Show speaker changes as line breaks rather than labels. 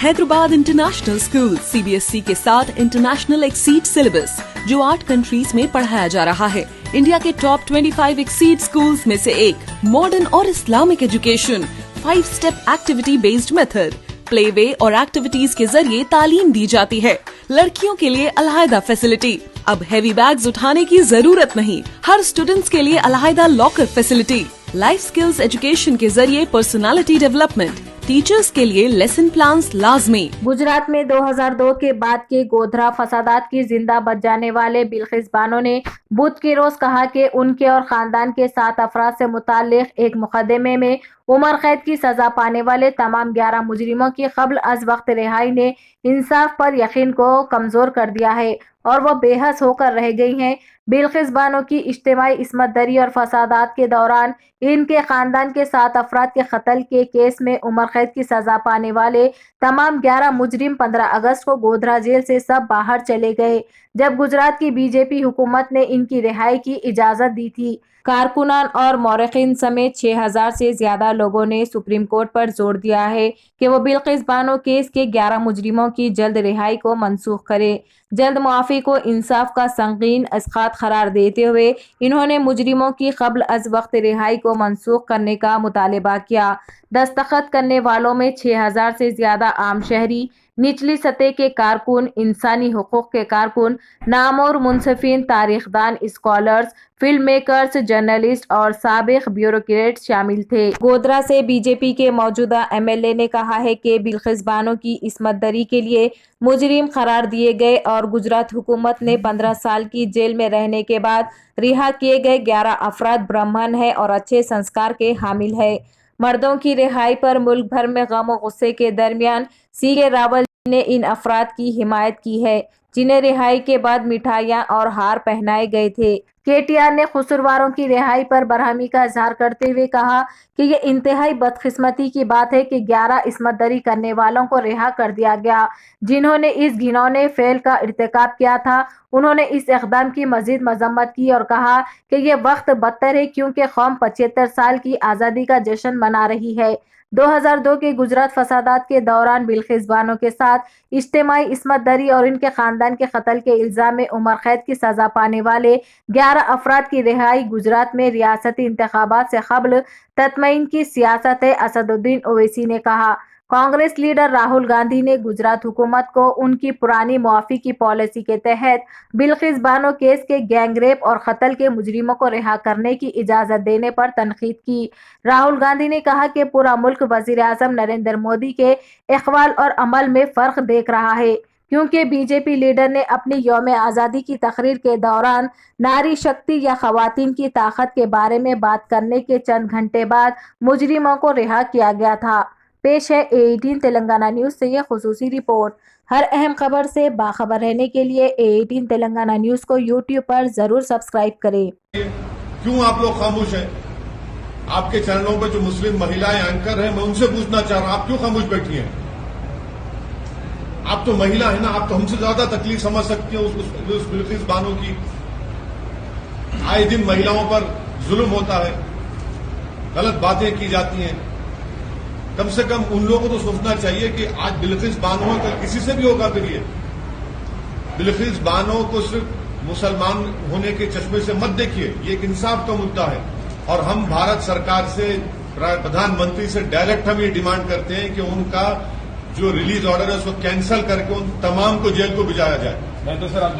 Hyderabad international school CBSE के साथ international exceed syllabus जो 8 कंट्रीज में पढ़ाया जा रहा है। इंडिया के टॉप 25 एक्सीड स्कूल्स में से एक। मॉडर्न और Islamic education, 5 step activity based method, play way और एक्टिविटीज के जरिए तालीम दी जाती है। लड़कियों के लिए अलहदा फैसिलिटी, अब हैवी बैग्स उठाने की जरूरत नहीं। हर स्टूडेंट्स के लिए अलहदा locker facility. Life skills education के जरिए पर्सनालिटी डेवलपमेंट, टीचर्स के लिए लेसन प्लान्स लाजमी।
गुजरात में 2002 के बाद के गोधरा फसादात की जिंदा बच जाने वाले बिल्किस बानो ने बुध के रोज कहा कि उनके और खानदान के 7 अफराद से मुताल्लिक एक मुकदमे में उम्र कैद की सजा पाने वाले तमाम 11 मुजरिमों की कब्ल अज वक्त रिहाई ने इंसाफ पर यकीन को कमजोर कर दिया है और वो बेहस होकर रह गई हैं। बिल्किस बानो की इज्तिमाई इस्मत दरी और फसादात के दौरान इनके खानदान के 7 अफराद के कत्ल के केस में उम्र कैद की सजा पाने वाले तमाम 11 मुजरिम 15 अगस्त को गोधरा जेल से सब बाहर चले गए, जब गुजरात की बीजेपी हुकूमत ने इनकी रिहाई की इजाजत दी थी। कारकुनान और मौरखीन समेत 6000 से ज्यादा लोगों ने सुप्रीम कोर्ट पर जोर दिया है कि वो बिल्किस बानो केस के 11 मुजरिमों की जल्द रिहाई को मनसूख करे। जल्द मुआफी को इंसाफ का संगीन इसकात करार देते हुए इन्होंने मुजरिमों की कब्ल अज वक्त रिहाई को मनसूख करने का मुतालबा किया। दस्तखत करने वालों में 6000 से ज्यादा आम शहरी, निचली सतह के कारकुन, इंसानी हुकूक के कारकुन, नामवर मुंसफिन, तारीखदान, स्कॉलर्स, फिल्म मेकर्स, जर्नलिस्ट और साबिक ब्यूरोक्रेट शामिल थे। गोधरा से बीजेपी के मौजूदा MLA ने कहा है कि बिल्किस बानो की इस्मत दरी के लिए मुजरिम करार दिए गए और गुजरात हुकूमत ने 15 साल की जेल में रहने के बाद रिहा किए गए 11 अफराद ब्राह्मण है और अच्छे संस्कार के हामिल है। मर्दों की रिहाई पर मुल्क भर में गम और गुस्से के दरमियान CK रावल ने इन अफराद की हिमायत की है, जिन्हें रिहाई के बाद मिठाइयां और हार पहनाए गए थे। KTR ने कसूरवारों की रिहाई पर बरहमी का इजहार करते हुए कहा कि ये इंतहाई बदकिस्मती की बात है कि 11 इस्मत दरी करने वालों को रिहा कर दिया गया, जिन्होंने इस घिनौने फेल का इर्तिकाब किया था। उन्होंने इस इक़दाम की मजीद मजम्मत की और कहा कि ये वक्त बदतर है क्योंकि कौम 75 साल की आज़ादी का जश्न मना रही है। 2002 के गुजरात फसादात के दौरान बिल्किस बानो के साथ इज्तिमाई इस्मत दरी और इनके खानदान के कत्ल के इल्जाम में उम्र कैद की सजा पाने वाले 11 अफराद की रिहाई गुजरात में रियासती इंतखाबात से कब्ल तत्मईन की सियासत है। असदुद्दीन ओवैसी ने कहा। कांग्रेस लीडर राहुल गांधी ने गुजरात हुकूमत को उनकी पुरानी मुआफी की पॉलिसी के तहत बिल्किस बानो केस के गैंगरेप और कत्ल के मुजरिमों को रिहा करने की इजाजत देने पर तनकीद की। राहुल गांधी ने कहा कि पूरा मुल्क वजीर आजम नरेंद्र मोदी के इक़बाल और अमल में फर्क देख रहा है, क्योंकि बीजेपी लीडर ने अपनी यौम आज़ादी की तकरीर के दौरान नारी शक्ति या खवातीन की ताकत के बारे में बात करने के चंद घंटे बाद मुजरिमों को रिहा किया गया था। पेश है A18 तेलंगाना न्यूज से यह खुसूसी रिपोर्ट। हर अहम खबर से बाखबर रहने के लिए A18 तेलंगाना न्यूज को YouTube पर जरूर सब्सक्राइब करें।
क्यों आप लोग खामोश हैं? आपके चैनलों पर जो मुस्लिम महिलाएं एंकर हैं, मैं उनसे पूछना चाह रहा हूं, आप क्यों खामोश बैठी हैं? आप तो महिला है ना, आप तो हमसे ज्यादा तकलीफ समझ सकती हैं उस बिल्किस बानो की। आए दिन महिलाओं पर जुल्म होता है, गलत बातें की जाती हैं। कम से कम उन लोगों को तो सोचना चाहिए कि आज बिल्किस बानो है, कल किसी से भी होगा। फिर ये बिल्किस बानो को सिर्फ मुसलमान होने के चश्मे से मत देखिए, ये एक इंसाफ का मुद्दा है और हम भारत सरकार से, प्रधानमंत्री से डायरेक्ट हम ये डिमांड करते हैं कि उनका जो रिलीज ऑर्डर है उसको कैंसिल करके उन तमाम को जेल को भिजाया जाए।
मैं तो सर आप